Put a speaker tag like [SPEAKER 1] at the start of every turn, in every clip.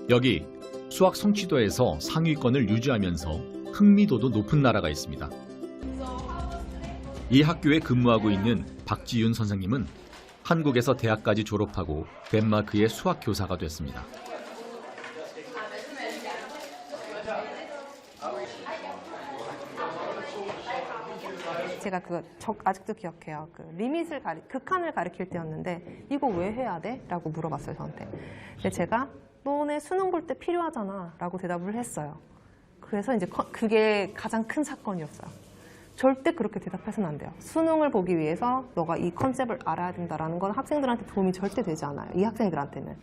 [SPEAKER 1] 여기 수학 성취도에서 상위권을 유지하면서 흥미도도 높은 나라가 있습니다. 이 학교에 근무하고 있는 박지윤 선생님은 한국에서 대학까지 졸업하고 덴마크의 수학 교사가 됐습니다.
[SPEAKER 2] 제가 아직도 기억해요. 극한을 가리킬 때였는데 이거 왜 해야 돼? 라고 물어봤어요, 저한테. 근데 제가 너네 수능 볼 때 필요하잖아 라고 대답을 했어요. 그래서 이제 그게 가장 큰 사건이었어요. 절대 그렇게 대답해서는 안 돼요. 수능을 보기 위해서 너가 이 컨셉을 알아야 된다라는 건 학생들한테 도움이 절대 되지 않아요. 이 학생들한테는.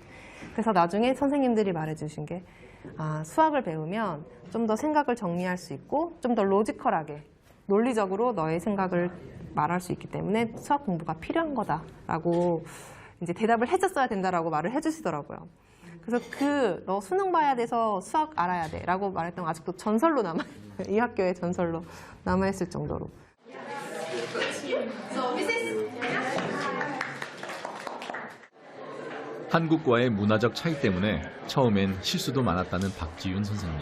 [SPEAKER 2] 그래서 나중에 선생님들이 말해주신 게 수학을 배우면 좀 더 생각을 정리할 수 있고 좀 더 로지컬하게 논리적으로 너의 생각을 말할 수 있기 때문에 수학 공부가 필요한 거다라고 이제 대답을 했었어야 된다라고 말을 해주시더라고요. 그래서 너 수능 봐야 돼서 수학 알아야 돼라고 말했던 거 아직도 전설로 이 학교의 전설로 남아있을 정도로.
[SPEAKER 1] 한국과의 문화적 차이 때문에 처음엔 실수도 많았다는 박지윤 선생님.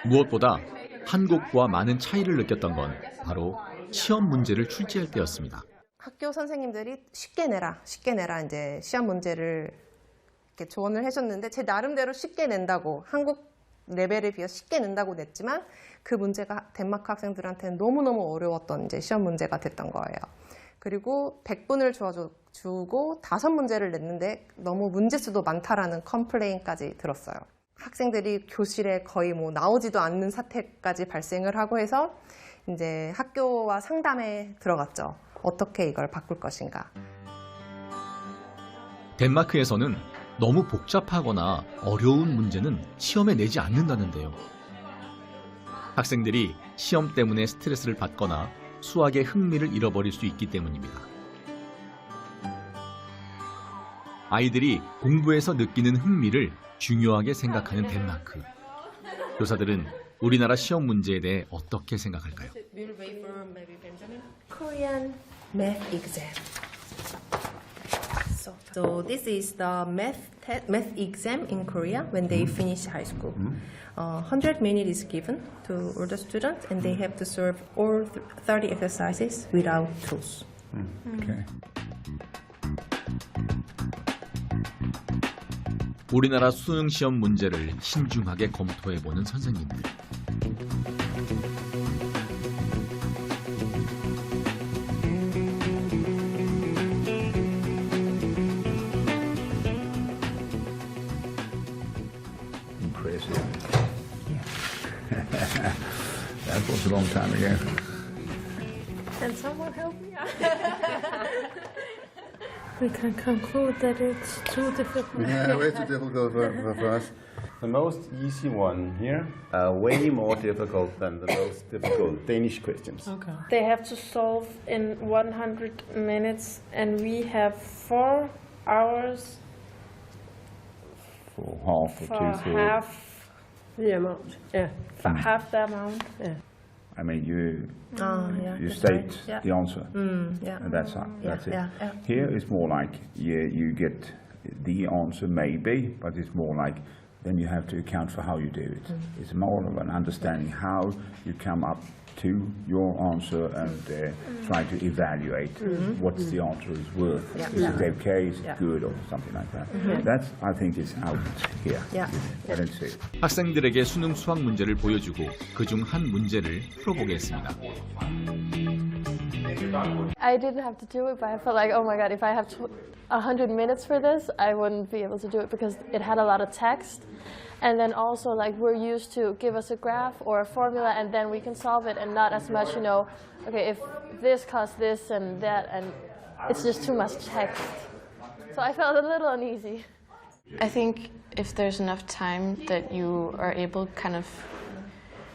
[SPEAKER 1] 무엇보다 한국과 많은 차이를 느꼈던 건 바로 시험 문제를 출제할 때였습니다.
[SPEAKER 2] 학교 선생님들이 쉽게 내라 이제 시험 문제를 이렇게 조언을 해줬는데 제 나름대로 쉽게 낸다고 한국 레벨에 비해 쉽게 낸다고 냈지만 그 문제가 덴마크 학생들한테는 너무너무 어려웠던 이제 시험 문제가 됐던 거예요. 그리고 100분을 주고 5문제를 냈는데 너무 문제수도 많다라는 컴플레인까지 들었어요. 학생들이 교실에 거의 나오지도 않는 사태까지 발생을 하고 해서 이제 학교와 상담에 들어갔죠. 어떻게 이걸 바꿀 것인가.
[SPEAKER 1] 덴마크에서는 너무 복잡하거나 어려운 문제는 시험에 내지 않는다는데요. 학생들이 시험 때문에 스트레스를 받거나 수학의 흥미를 잃어버릴 수 있기 때문입니다. 아이들이 공부에서 느끼는 흥미를 중요하게 생각하는 덴마크. 교사들은 우리나라 시험 문제에 대해 어떻게 생각할까요?
[SPEAKER 2] Korean math exam. So this is the math exam in Korea when they finish high school. 100 minutes is given to all the students, and they have to solve all 30 exercises without tools.
[SPEAKER 3] Okay.
[SPEAKER 1] 우리나라 수능 시험 문제를 신중하게 검토해보는 선생님들.
[SPEAKER 3] Impressive. That was a long time ago.
[SPEAKER 2] Can someone help me?
[SPEAKER 4] We can conclude that it's too difficult.
[SPEAKER 3] Yeah, way too difficult for us.
[SPEAKER 5] The most easy one here are way more difficult than the most difficult Danish questions.
[SPEAKER 4] Okay.
[SPEAKER 6] They have to solve in 100 minutes, and we have 4 hours
[SPEAKER 3] For half or
[SPEAKER 6] for
[SPEAKER 3] two-thirds.
[SPEAKER 6] half,
[SPEAKER 4] The amount, yeah.
[SPEAKER 6] for half the amount.
[SPEAKER 3] I mean, you
[SPEAKER 2] that's
[SPEAKER 3] state
[SPEAKER 2] right. Yeah.
[SPEAKER 3] the answer,
[SPEAKER 2] Yeah.
[SPEAKER 3] and that's it.
[SPEAKER 2] Yeah.
[SPEAKER 3] Here it's more like you get the answer maybe, but it's more like then you have to account for how you do it. It's more of an understanding how you come up to your answer and try to evaluate what the answer is worth. Is it okay? Is it good? Or something like that. That's, I think, is out here.
[SPEAKER 2] Yeah.
[SPEAKER 3] I don't see it.
[SPEAKER 1] 학생들에게 수능 수학 문제를 보여주고 그중 한 문제를 풀어보게 했습니다.
[SPEAKER 7] I didn't have to do it, but I felt like, oh my god, if I have 100 minutes for this, I wouldn't be able to do it because it had a lot of text. And then also, like, we're used to give us a graph or a formula and then we can solve it, and not as much, okay, if this caused this and that, and it's just too much text. So I felt a little uneasy.
[SPEAKER 8] I think if there's enough time that you are able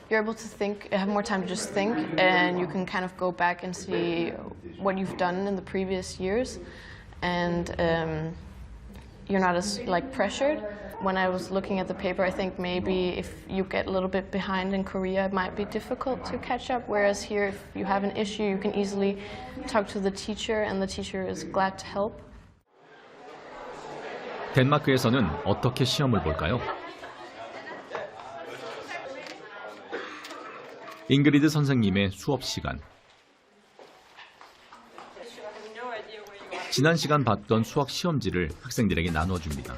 [SPEAKER 8] you're able to think, have more time to just think, and you can kind of go back and see what you've done in the previous years, and you're not as like pressured. When I was looking at the paper, I think maybe if you get a little bit behind in Korea, it might be difficult to catch up. Whereas here, if you have an issue, you can easily talk to the teacher, and the teacher is glad to help.
[SPEAKER 1] 덴마크에서는 어떻게 시험을 볼까요? 잉그리드 선생님의 수업 시간. 지난 시간 봤던 수학 시험지를 학생들에게 나눠줍니다.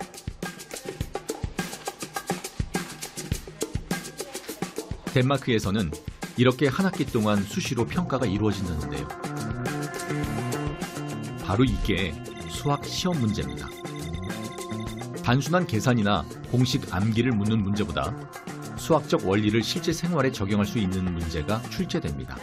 [SPEAKER 1] 덴마크에서는 이렇게 한 학기 동안 수시로 평가가 이루어진다는데요. 바로 이게 수학 시험 문제입니다. 단순한 계산이나 공식 암기를 묻는 문제보다 수학적 원리를 실제 생활에 적용할 수 있는 문제가 출제됩니다.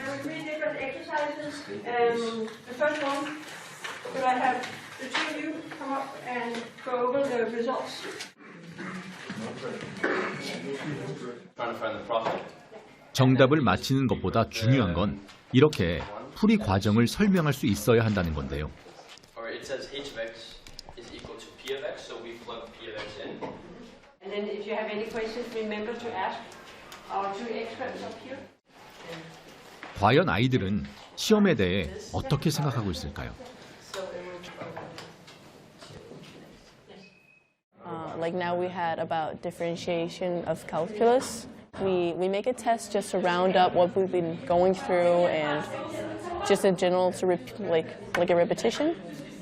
[SPEAKER 1] 정답을 맞히는 것보다 중요한 건 이렇게 풀이 과정을 설명할 수 있어야 한다는 건데요. 과연 아이들은 시험에 대해 어떻게 생각하고 있을까요?
[SPEAKER 9] Like now we had about differentiation of calculus. We make a test just to round up what we've been going through and just in general to like a repetition.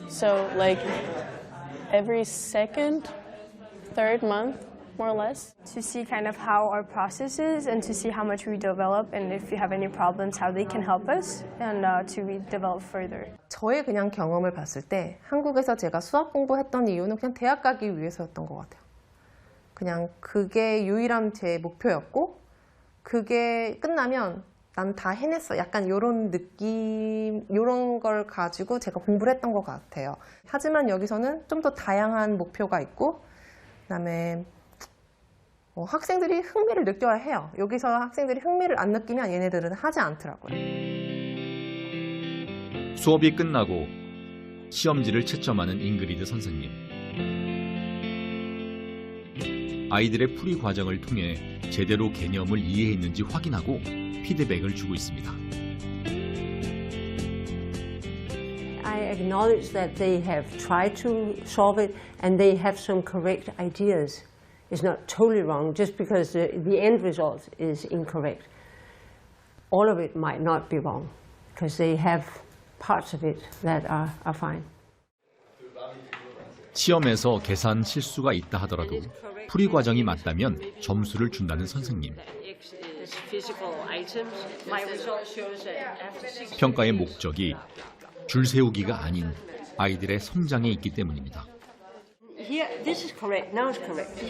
[SPEAKER 9] So like every second, third month, more or less.
[SPEAKER 10] To see kind of how our process is and to see how much we develop and if you have any problems, how they can help us and to develop further.
[SPEAKER 2] 저의 그냥 경험을 봤을 때 한국에서 제가 수학 공부했던 이유는 그냥 대학 가기 위해서였던 것 같아요. 그냥 그게 유일한 제 목표였고 그게 끝나면 난 다 해냈어. 약간 이런 느낌, 이런 걸 가지고 제가 공부를 했던 것 같아요. 하지만 여기서는 좀 더 다양한 목표가 있고 그다음에 학생들이 흥미를 느껴야 해요. 여기서 학생들이 흥미를 안 느끼면 얘네들은 하지 않더라고요.
[SPEAKER 1] 수업이 끝나고 시험지를 채점하는 잉그리드 선생님. 아이들의 풀이 과정을 통해 제대로 개념을 이해했는지 확인하고 피드백을 주고 있습니다.
[SPEAKER 11] I acknowledge that they have tried to solve it and they have some correct ideas. It's not totally wrong just because the end result is incorrect. All of it might not be wrong because they have parts of it that are fine.
[SPEAKER 1] 시험에서 계산 실수가 있다 하더라도 풀이 과정이 맞다면 점수를 준다는 선생님. 평가의 목적이 줄 세우기가 아닌 아이들의 성장에 있기 때문입니다.
[SPEAKER 11] Here, this is correct. Now it's correct.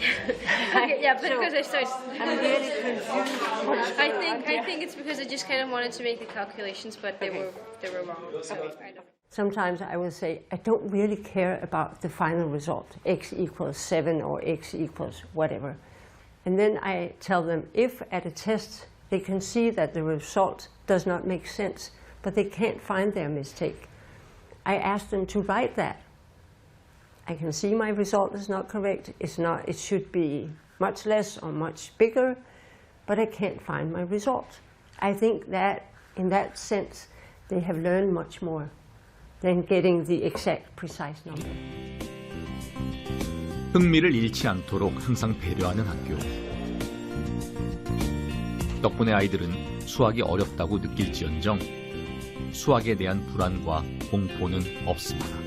[SPEAKER 12] Yeah, but because I started.
[SPEAKER 11] I'm really confused.
[SPEAKER 12] I think it's because I just kind of wanted to make the calculations, but they were wrong. So
[SPEAKER 11] Sometimes I will say, I don't really care about the final result, x equals 7 or x equals whatever. And then I tell them, if at a test they can see that the result does not make sense, but they can't find their mistake, I ask them to write that. I can see my result is not correct. It's not, it should be much less or much bigger, but I can't find my result. I think that in that sense, they have learned much more than getting the exact precise number.
[SPEAKER 1] 흥미를 잃지 않도록 항상 배려하는 학교. 덕분에 아이들은 수학이 어렵다고 느낄지언정 수학에 대한 불안과 공포는 없습니다.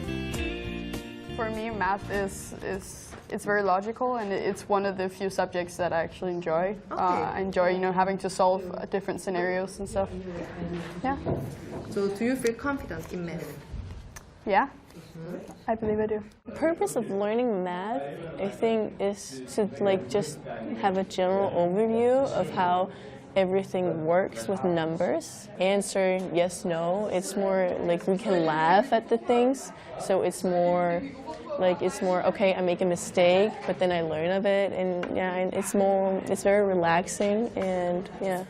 [SPEAKER 13] For me, math it's very logical, and it's one of the few subjects that I actually enjoy. I enjoy, having to solve different scenarios and stuff. Yeah.
[SPEAKER 2] So, do you feel confident in math?
[SPEAKER 13] Yeah, I believe I do.
[SPEAKER 9] The purpose of learning math, I think, is to just have a general overview of how everything works with numbers. Answer yes, no. It's more like we can laugh at the things, so it's more okay, I make a mistake, but then I learn of it, and yeah, it's very relaxing, and yeah.